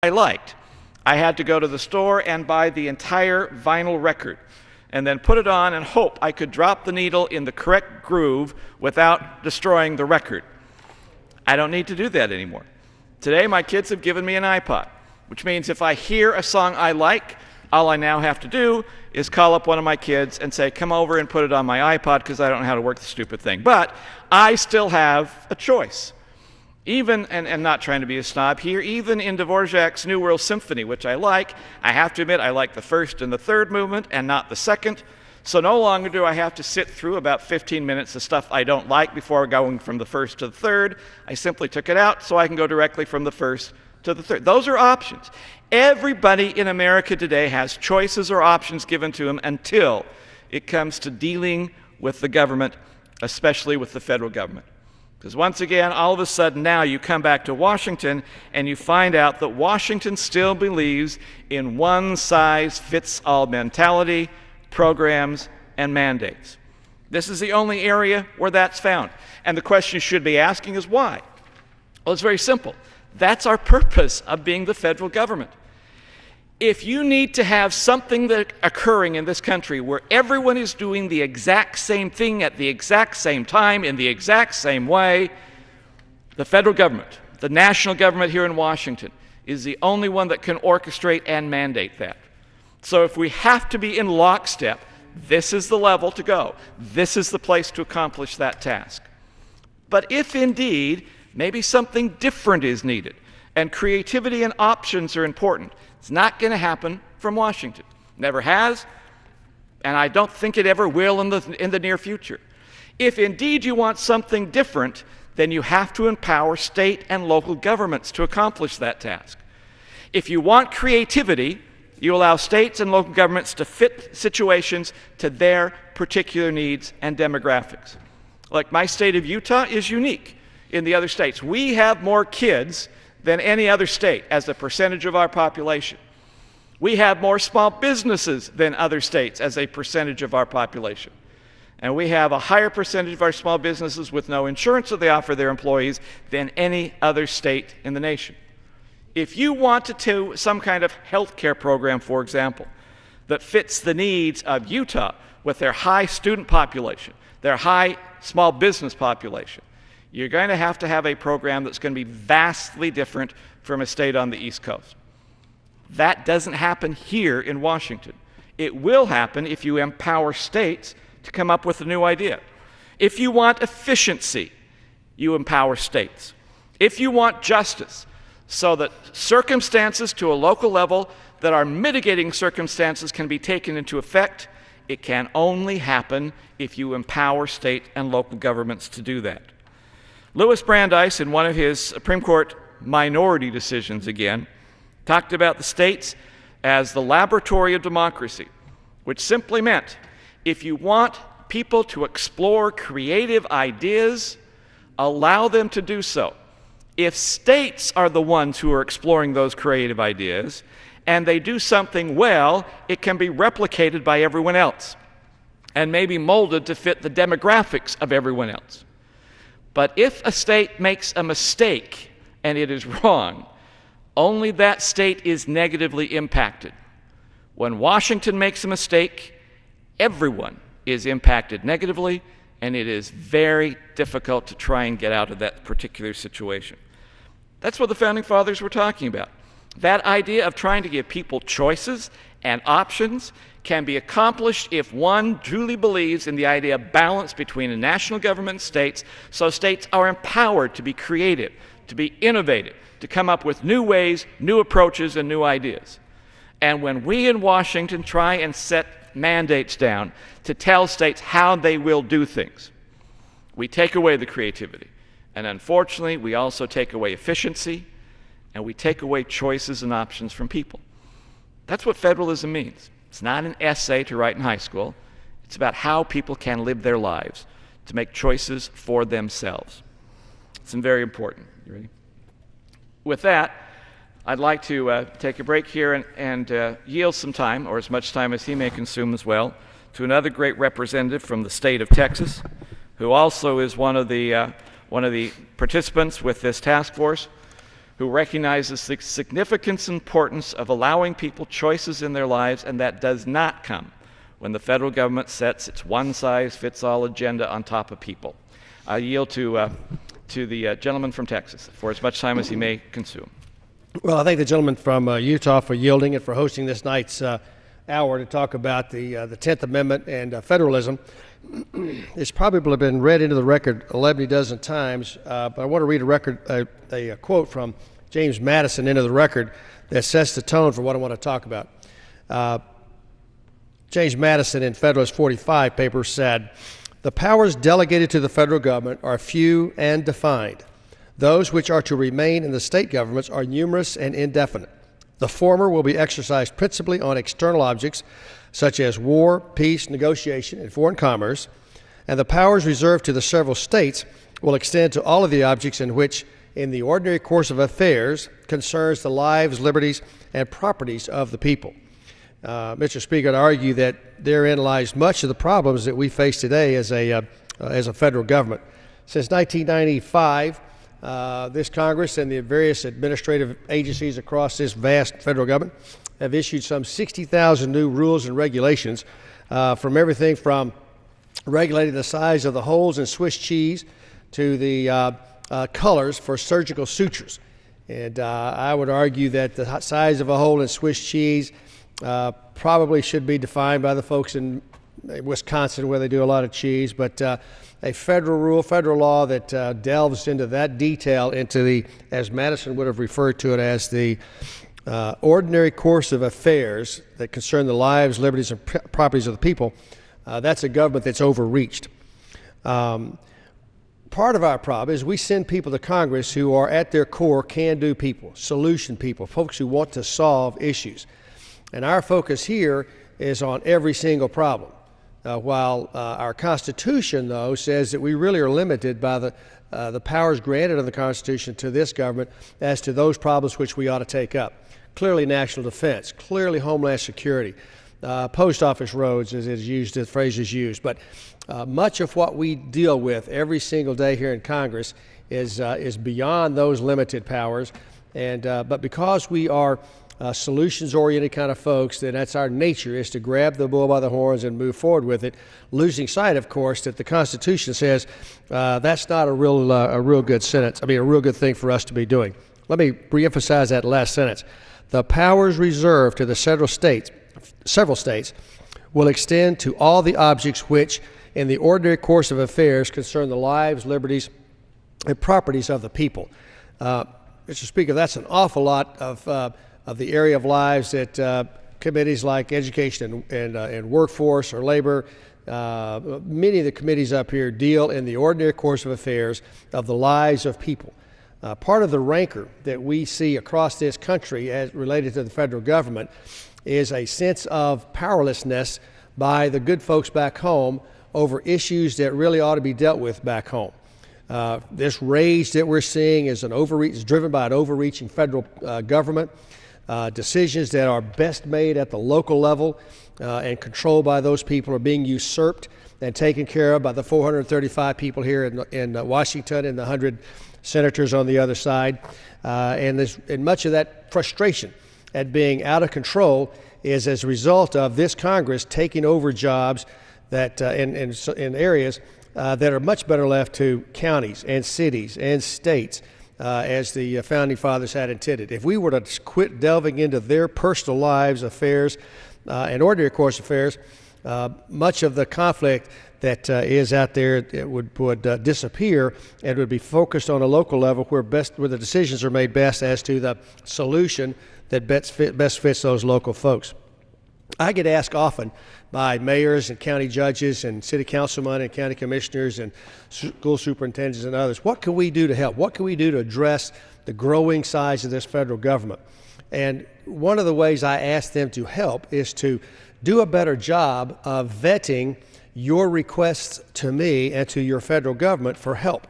I liked. I had to go to the store and buy the entire vinyl record and then put it on and hope I could drop the needle in the correct groove without destroying the record. I don't need to do that anymore. Today, my kids have given me an iPod, which means if I hear a song I like, all I now have to do is call up one of my kids and say, come over and put it on my iPod because I don't know how to work the stupid thing. But I still have a choice. Even, and not trying to be a snob here, even in Dvorak's New World Symphony, which I like, I have to admit I like the first and the third movement and not the second. So no longer do I have to sit through about 15 minutes of stuff I don't like before going from the first to the third. I simply took it out so I can go directly from the first to the third. Those are options. Everybody in America today has choices or options given to them until it comes to dealing with the government, especially with the federal government. Because once again, all of a sudden now you come back to Washington and you find out that Washington still believes in one-size-fits-all mentality, programs, and mandates. This is the only area where that's found. And the question you should be asking is why? Well, it's very simple. That's our purpose of being the federal government. If you need to have something that occurring in this country where everyone is doing the exact same thing at the exact same time in the exact same way, the federal government, the national government here in Washington, is the only one that can orchestrate and mandate that. So if we have to be in lockstep, this is the level to go. This is the place to accomplish that task. But if indeed maybe something different is needed, and creativity and options are important, it's not going to happen from Washington. Never has, and I don't think it ever will in the near future. If indeed you want something different, then you have to empower state and local governments to accomplish that task. If you want creativity, you allow states and local governments to fit situations to their particular needs and demographics. Like my state of Utah is unique in the other states. We have more kids than any other state as a percentage of our population. We have more small businesses than other states as a percentage of our population. And we have a higher percentage of our small businesses with no insurance that they offer their employees than any other state in the nation. If you want to do some kind of health care program, for example, that fits the needs of Utah with their high student population, their high small business population, you're going to have a program that's going to be vastly different from a state on the East Coast. That doesn't happen here in Washington. It will happen if you empower states to come up with a new idea. If you want efficiency, you empower states. If you want justice, so that circumstances to a local level that are mitigating circumstances can be taken into effect, it can only happen if you empower state and local governments to do that. Louis Brandeis, in one of his Supreme Court minority decisions again, talked about the states as the laboratory of democracy, which simply meant if you want people to explore creative ideas, allow them to do so. If states are the ones who are exploring those creative ideas, and they do something well, it can be replicated by everyone else, and maybe molded to fit the demographics of everyone else. But if a state makes a mistake and it is wrong, only that state is negatively impacted. When Washington makes a mistake, everyone is impacted negatively, and it is very difficult to try and get out of that particular situation. That's what the Founding Fathers were talking about. That idea of trying to give people choices and options can be accomplished if one truly believes in the idea of balance between a national government and states, so states are empowered to be creative, to be innovative, to come up with new ways, new approaches, and new ideas. And when we in Washington try and set mandates down to tell states how they will do things, we take away the creativity. And unfortunately, we also take away efficiency, and we take away choices and options from people. That's what federalism means. It's not an essay to write in high school. It's about how people can live their lives to make choices for themselves. It's very important. You ready? With that, I'd like to take a break here and yield some time, or as much time as he may consume as well, to another great representative from the state of Texas, who also is one of the participants with this task force. who recognizes the significance and importance of allowing people choices in their lives, and that does not come when the federal government sets its one-size-fits-all agenda on top of people. I yield to the gentleman from Texas for as much time as he may consume. Well, I thank the gentleman from Utah for yielding and for hosting this night's hour to talk about the 10th Amendment and federalism. It's probably been read into the record 11 dozen times, but I want to read a quote from James Madison into the record that sets the tone for what I want to talk about. James Madison in Federalist 45 paper said, "The powers delegated to the federal government are few and defined. Those which are to remain in the state governments are numerous and indefinite. The former will be exercised principally on external objects such as war, peace, negotiation, and foreign commerce, and the powers reserved to the several states will extend to all of the objects in which, in the ordinary course of affairs, concerns the lives, liberties, and properties of the people." Mr. Speaker, I'd argue that therein lies much of the problems that we face today as a federal government. Since 1995, this Congress and the various administrative agencies across this vast federal government have issued some 60,000 new rules and regulations, from everything from regulating the size of the holes in Swiss cheese to the colors for surgical sutures. And I would argue that the size of a hole in Swiss cheese probably should be defined by the folks in Wisconsin where they do a lot of cheese, but a federal law that delves into that detail, into the, as Madison would have referred to it, as the ordinary course of affairs that concern the lives, liberties, and properties of the people, that's a government that's overreached. Part of our problem is we send people to Congress who are at their core can-do people, solution people, folks who want to solve issues. And our focus here is on every single problem. While our Constitution, though, says that we really are limited by the powers granted in the Constitution to this government as to those problems which we ought to take up. Clearly national defense, clearly homeland security, post office roads, as is used, the phrase is used. But much of what we deal with every single day here in Congress is beyond those limited powers. And but because we are solutions-oriented kind of folks, then that's our nature, is to grab the bull by the horns and move forward with it, losing sight, of course, that the Constitution says that's not a real good sentence. I mean, a real good thing for us to be doing. Let me reemphasize that last sentence. The powers reserved to the several states will extend to all the objects which, in the ordinary course of affairs, concern the lives, liberties, and properties of the people. Mr. Speaker, that's an awful lot of the area of lives that committees like education and workforce or labor, many of the committees up here deal in the ordinary course of affairs of the lives of people. Part of the rancor that we see across this country as related to the federal government is a sense of powerlessness by the good folks back home over issues that really ought to be dealt with back home. This rage that we're seeing is driven by an overreaching federal government. Decisions that are best made at the local level and controlled by those people are being usurped and taken care of by the 435 people here in Washington and the 100 senators on the other side. And much of that frustration at being out of control is as a result of this Congress taking over jobs that in areas that are much better left to counties and cities and states, as the Founding Fathers had intended. If we were to quit delving into their personal lives, affairs, and ordinary course affairs, much of the conflict that is out there would disappear, and would be focused on a local level where the decisions are made best as to the solution that best fits those local folks. I get asked often by mayors and county judges and city councilmen and county commissioners and school superintendents and others, what can we do to help? What can we do to address the growing size of this federal government? And one of the ways I ask them to help is to do a better job of vetting your requests to me and to your federal government for help.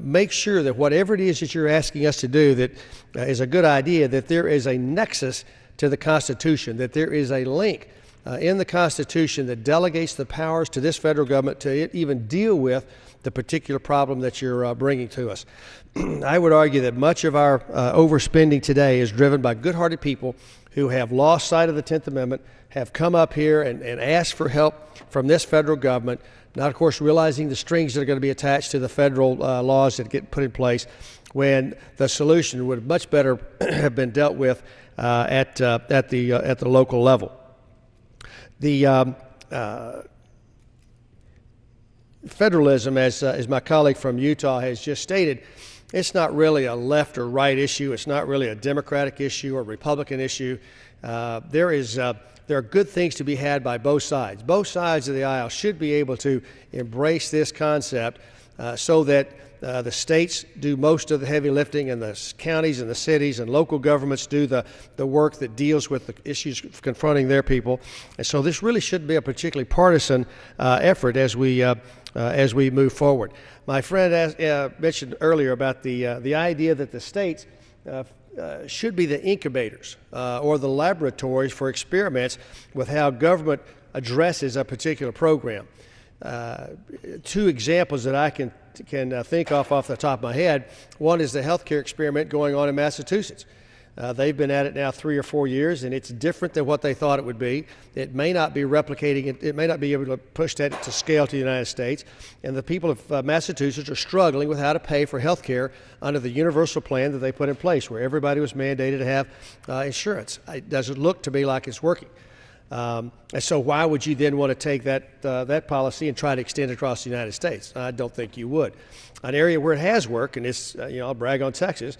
Make sure that whatever it is that you're asking us to do that is a good idea, that there is a nexus to the Constitution, that there is a link in the Constitution that delegates the powers to this federal government to even deal with the particular problem that you're bringing to us. I would argue that much of our overspending today is driven by good-hearted people who have lost sight of the 10th Amendment, have come up here and asked for help from this federal government, not, of course, realizing the strings that are going to be attached to the federal laws that get put in place, when the solution would much better have been dealt with at the local level. The federalism, as my colleague from Utah has just stated, it's not really a left or right issue. It's not really a Democratic issue or Republican issue. There are good things to be had by both sides. Both sides of the aisle should be able to embrace this concept so that the states do most of the heavy lifting, and the counties and the cities and local governments do the work that deals with the issues confronting their people. And so this really shouldn't be a particularly partisan effort as we move forward. My friend mentioned earlier about the idea that the states should be the incubators or the laboratories for experiments with how government addresses a particular program. Two examples that I can think off the top of my head. One is the healthcare experiment going on in Massachusetts. They've been at it now 3 or 4 years, and it's different than what they thought it would be. It may not be replicating, it may not be able to push that to scale to the United States. And the people of Massachusetts are struggling with how to pay for health care under the universal plan that they put in place, where everybody was mandated to have insurance. It doesn't look to me like it's working. And so why would you then want to take that policy and try to extend it across the United States? I don't think you would. An area where it has worked, and it's, I'll brag on Texas.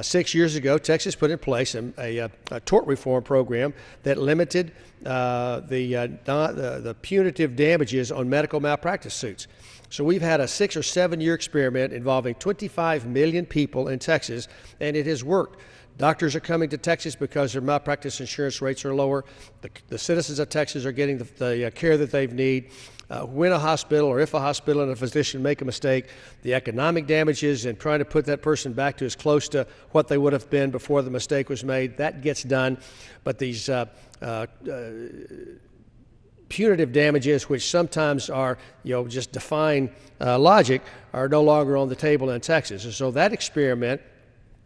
6 years ago, Texas put in place a tort reform program that limited the punitive damages on medical malpractice suits. So we've had a 6 or 7 year experiment involving 25 million people in Texas, and it has worked. Doctors are coming to Texas because their malpractice insurance rates are lower. The citizens of Texas are getting the care that they need. When a hospital, or if a hospital and a physician make a mistake, the economic damages and trying to put that person back to as close to what they would have been before the mistake was made, that gets done. But these punitive damages, which sometimes are, just defying logic, are no longer on the table in Texas. And so that experiment,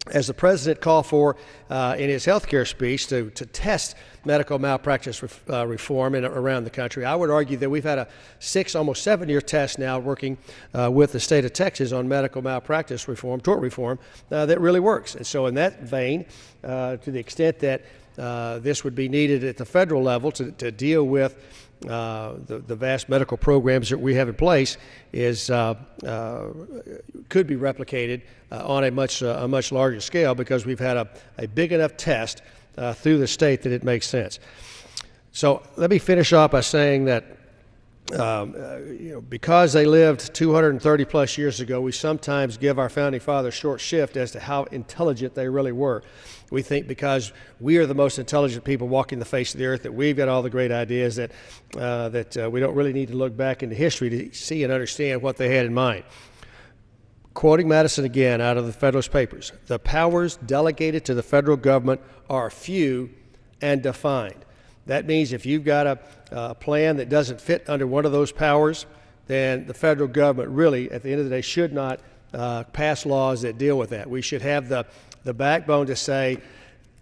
as the president called for in his health care speech to test medical malpractice reform around the country, I would argue that we've had a 6, almost 7 year test now working with the state of Texas on medical malpractice reform, tort reform, that really works. And so in that vein, to the extent that this would be needed at the federal level to deal with the vast medical programs that we have in place, could be replicated on a much larger scale, because we've had a big enough test through the state that it makes sense. So let me finish off by saying that because they lived 230 plus years ago, we sometimes give our founding fathers short shrift as to how intelligent they really were. We think because we are the most intelligent people walking the face of the earth that we've got all the great ideas, that we don't really need to look back into history to see and understand what they had in mind. Quoting Madison again out of the Federalist Papers, the powers delegated to the federal government are few and defined. That means if you've got a plan that doesn't fit under one of those powers, then the federal government really, at the end of the day, should not pass laws that deal with that. We should have the backbone to say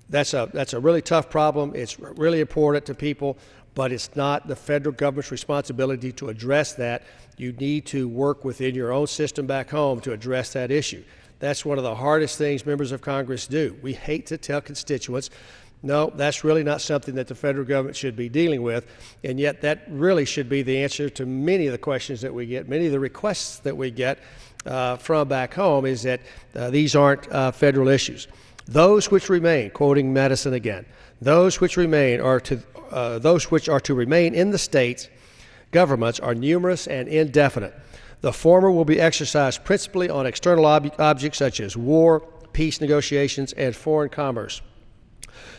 that's a really tough problem. It's really important to people, but it's not the federal government's responsibility to address that. You need to work within your own system back home to address that issue. That's one of the hardest things members of Congress do. We hate to tell constituents, no, that's really not something that the federal government should be dealing with, and yet that really should be the answer to many of the questions that we get, many of the requests that we get from back home, is that these aren't federal issues. Those which remain, quoting Madison again, those which remain are those which are to remain in the states governments are numerous and indefinite. The former will be exercised principally on external objects such as war, peace negotiations, and foreign commerce.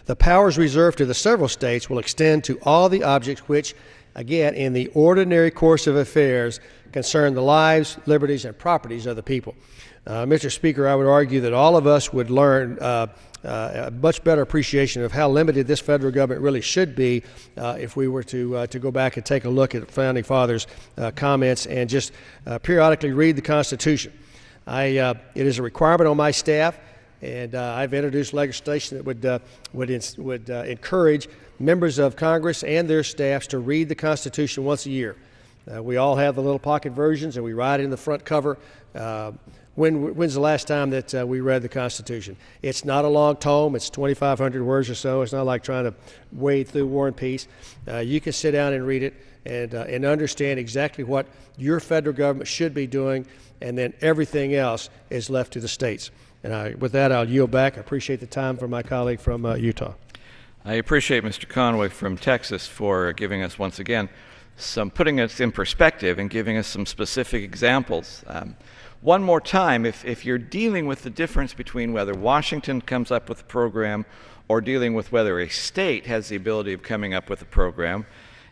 The powers reserved to the several states will extend to all the objects which, again, in the ordinary course of affairs, concern the lives, liberties, and properties of the people. Mr. Speaker, I would argue that all of us would learn a much better appreciation of how limited this federal government really should be if we were to go back and take a look at the Founding Fathers' comments and just periodically read the Constitution. It is a requirement on my staff, and I've introduced legislation that would encourage members of Congress and their staffs to read the Constitution once a year. We all have the little pocket versions, and we write it in the front cover. When's the last time that we read the Constitution? It's not a long tome. It's 2,500 words or so. It's not like trying to wade through War and Peace. You can sit down and read it and understand exactly what your federal government should be doing, and then everything else is left to the states. And with that, I'll yield back. I appreciate the time from my colleague from Utah. I appreciate Mr. Conway from Texas for giving us, once again, putting us in perspective and giving us some specific examples. One more time, if you're dealing with the difference between whether Washington comes up with a program or dealing with whether a state has the ability of coming up with a program,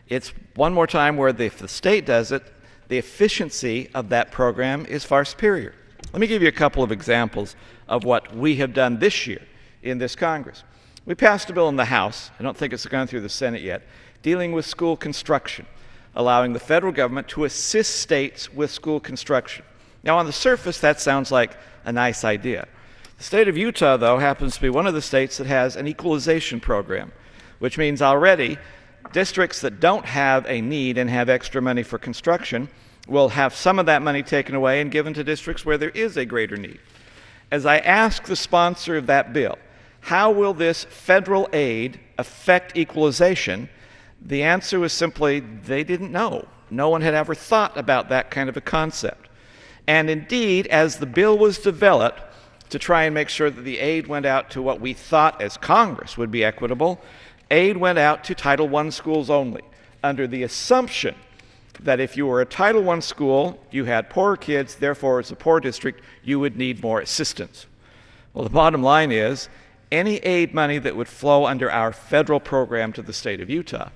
it's one more time where if the state does it, the efficiency of that program is far superior. Let me give you a couple of examples of what we have done this year in this Congress. We passed a bill in the House, I don't think it's gone through the Senate yet, dealing with school construction, allowing the federal government to assist states with school construction. Now, on the surface, that sounds like a nice idea. The state of Utah, though, happens to be one of the states that has an equalization program, which means already districts that don't have a need and have extra money for construction will have some of that money taken away and given to districts where there is a greater need. As I ask the sponsor of that bill, how will this federal aid affect equalization? The answer was simply they didn't know. No one had ever thought about that kind of a concept. And indeed, as the bill was developed to try and make sure that the aid went out to what we thought as Congress would be equitable, aid went out to Title I schools only, under the assumption that if you were a Title I school, you had poorer kids, therefore as a poor district, you would need more assistance. Well, the bottom line is, any aid money that would flow under our federal program to the state of Utah